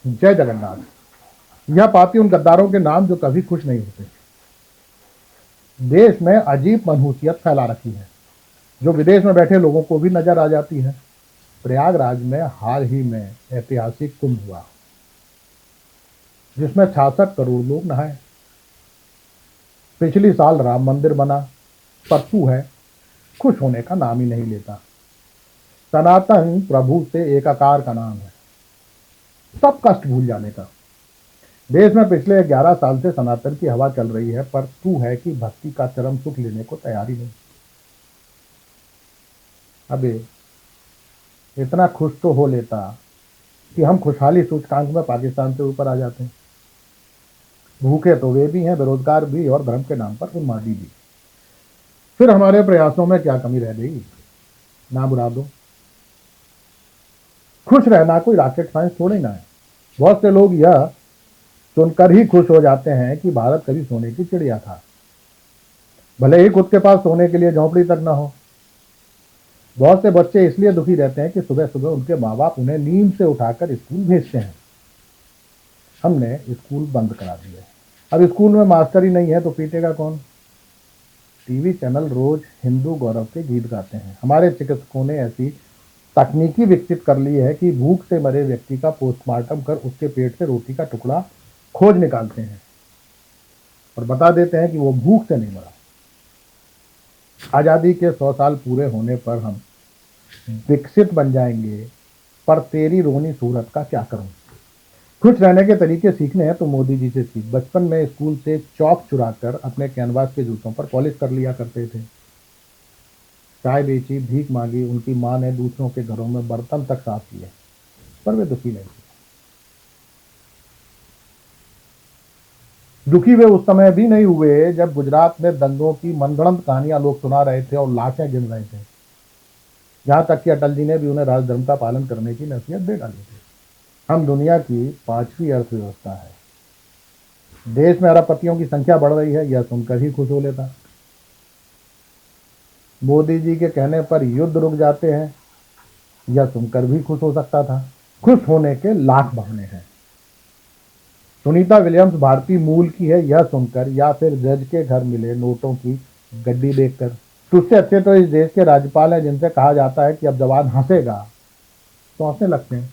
जय जगन्नाथ। यह पापी उन गद्दारों के नाम जो कभी खुश नहीं होते। देश में अजीब मनहूसियत फैला रखी है जो विदेश में बैठे लोगों को भी नजर आ जाती है। प्रयागराज में हाल ही में ऐतिहासिक कुंभ हुआ जिसमें 66 करोड़ लोग नहाए। पिछली साल राम मंदिर बना, पर तू है खुश होने का नाम ही नहीं लेता। सनातन प्रभु से एकाकार का नाम है सब कष्ट भूल जाने का। देश में पिछले 11 साल से सनातन की हवा चल रही है, पर तू है कि भक्ति का चरम सुख लेने को तैयार ही नहीं। अबे इतना खुश तो हो लेता कि हम खुशहाली सूचकांक में पाकिस्तान से ऊपर आ जाते हैं। भूखे तो वे भी हैं, बेरोजगार भी, और धर्म के नाम पर उन्मादी भी। फिर हमारे प्रयासों में क्या कमी रह गई? ना बुरा दो। खुश रहना कोई रॉकेट साइंस थोड़ी ना है। बहुत से लोग यह सुनकर ही खुश हो जाते हैं कि भारत कभी सोने की चिड़िया था, भले ही खुद के पास सोने के लिए झोंपड़ी तक ना हो। बहुत से बच्चे इसलिए दुखी रहते हैं कि सुबह सुबह उनके माँ बाप उन्हें नींद से उठाकर स्कूल भेजते हैं। हमने स्कूल बंद करा दिए। अब स्कूल में मास्टर ही नहीं है तो पीटेगा कौन? टीवी चैनल रोज हिंदू गौरव के गीत गाते हैं। हमारे चिकित्सकों ने ऐसी तकनीकी विकसित कर ली है कि भूख से मरे व्यक्ति का पोस्टमार्टम कर उसके पेट से रोटी का टुकड़ा खोज निकालते हैं और बता देते हैं कि वो भूख से नहीं मरा। आजादी के 100 साल पूरे होने पर हम विकसित बन जाएंगे, पर तेरी रोनी सूरत का क्या करूं? खुश रहने के तरीके सीखने हैं तो मोदी जी से सीख। बचपन में स्कूल से चौक चुराकर अपने कैनवास के जूतों पर पॉलिश कर लिया करते थे। चाय बेची, भीख मांगी, उनकी माँ ने दूसरों के घरों में बर्तन तक साफ किए, पर वे दुखी नहीं थे। दुखी वे उस समय भी नहीं हुए जब गुजरात में दंगों की मनगढ़ंत कहानियां लोग सुना रहे थे और लाशें गिन रहे थे। यहां तक कि अटल जी ने भी उन्हें राजधर्म का पालन करने की नसीहत दे डाली थी। हम दुनिया की 5वीं अर्थव्यवस्था है। देश में अरबपतियों की संख्या बढ़ रही है, यह सुनकर ही खुश हो लेता। मोदी जी के कहने पर युद्ध रुक जाते हैं, यह सुनकर भी खुश हो सकता था। खुश होने के लाख बहाने हैं। सुनीता विलियम्स भारतीय मूल की है, यह सुनकर, या फिर जज के घर मिले नोटों की गड्डी देखकर। तुझसे अच्छे तो इस देश के राज्यपाल हैं जिनसे कहा जाता है कि अब जवान हंसेगा तो हंसने लगते हैं।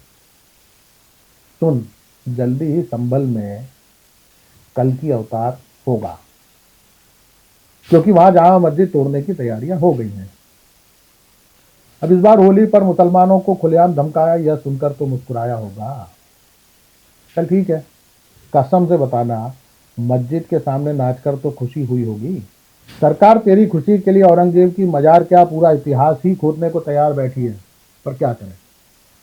सुन, जल्दी ही संभल में कल की अवतार होगा, क्योंकि वहां जामा मस्जिद तोड़ने की तैयारियां हो गई हैं। अब इस बार होली पर मुसलमानों को खुलेआम धमकाया, यह सुनकर तो मुस्कुराया होगा। चल ठीक है, कसम से बताना, मस्जिद के सामने नाचकर तो खुशी हुई होगी। सरकार तेरी खुशी के लिए औरंगजेब की मजार क्या पूरा इतिहास ही खोदने को तैयार बैठी है, पर क्या करें,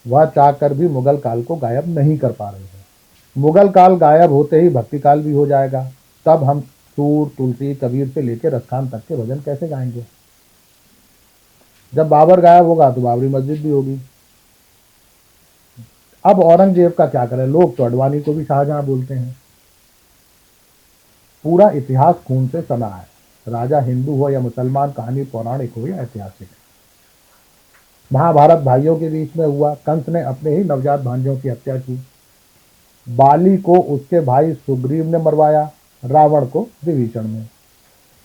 वह चाहकर भी मुगल काल को गायब नहीं कर पा रही है। मुगल काल गायब होते ही भक्ति काल भी हो जाएगा। तब हम सूर, तुलसी, कबीर से लेकर रसखान तक के भजन कैसे गाएंगे? जब बाबर गायब होगा तो बाबरी मस्जिद भी होगी। अब औरंगजेब का क्या करें? लोग तो अडवाणी को भी शाहजहां बोलते हैं। पूरा इतिहास खून से सना है। राजा हिंदू हो या मुसलमान, कहानी पौराणिक हो या ऐतिहासिक। महाभारत भाइयों के बीच में हुआ। कंस ने अपने ही नवजात भांजों की हत्या की। बाली को उसके भाई सुग्रीव ने मरवाया, रावण को विभीषण ने।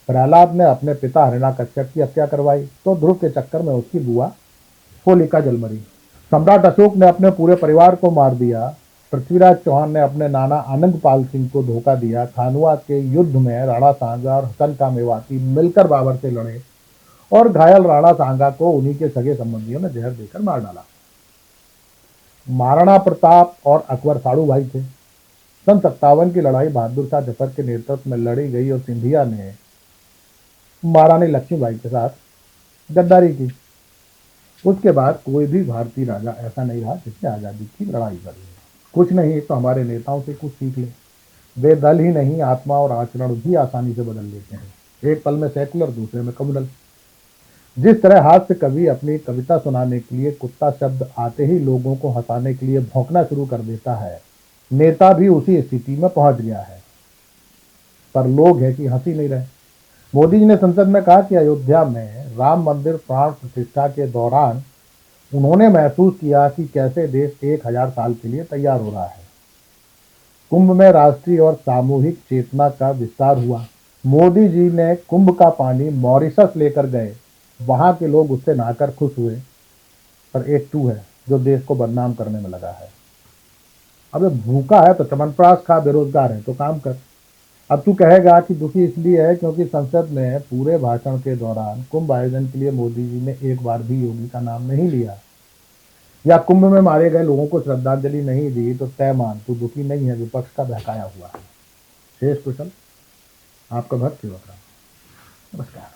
प्रहलाद ने अपने पिता हिरण्याकश्यप की हत्या करवाई तो ध्रुव के चक्कर में उसकी बुआ होलिका जल मरी। सम्राट अशोक ने अपने पूरे परिवार को मार दिया। पृथ्वीराज चौहान ने अपने नाना आनंद पाल सिंह को धोखा दिया। खानुआ के युद्ध में राणा सांगा और हसन का मेवाती मिलकर बाबर से लड़े और घायल राणा सांगा को उन्हीं के सगे संबंधियों ने जहर देकर मार डाला। महाराणा प्रताप और अकबर साड़ू भाई थे। सन 57 की लड़ाई बहादुर शाह जफर के नेतृत्व में लड़ी गई और सिंधिया ने महारानी लक्ष्मीबाई के साथ गद्दारी की। उसके बाद कोई भी भारतीय राजा ऐसा नहीं रहा जिसने आजादी की लड़ाई लड़ी। कुछ नहीं तो हमारे नेताओं से कुछ सीख ले। वे दल ही नहीं, आत्मा और आचरण भी आसानी से बदल लेते हैं। एक पल में सेकुलर, दूसरे में कम्युनल। जिस तरह हास्य कवि अपनी कविता सुनाने के लिए कुत्ता शब्द आते ही लोगों को हंसाने के लिए भौंकना शुरू कर देता है, नेता भी उसी स्थिति में पहुंच गया है। पर लोग है कि हंसी नहीं रहे। मोदी जी ने संसद में कहा कि अयोध्या में राम मंदिर प्राण प्रतिष्ठा के दौरान उन्होंने महसूस किया कि कैसे देश 1000 साल के लिए तैयार हो रहा है। कुंभ में राष्ट्रीय और सामूहिक चेतना का विस्तार हुआ। मोदी जी ने कुंभ का पानी मॉरिशस लेकर गए, वहां के लोग उससे नहाकर खुश हुए। पर एक तू है जो देश को बदनाम करने में लगा है। अबे भूखा है तो चमनप्राश खा, बेरोजगार है तो काम कर। अब तू कहेगा कि दुखी इसलिए है क्योंकि संसद में पूरे भाषण के दौरान कुंभ आयोजन के लिए मोदी जी ने एक बार भी योगी का नाम नहीं लिया, या कुंभ में मारे गए लोगों को श्रद्धांजलि नहीं दी, तो तय मान तू दुखी नहीं है, विपक्ष का बहकाया हुआ है। शेष कुशल आपका भक्त सेवक रहा। नमस्कार।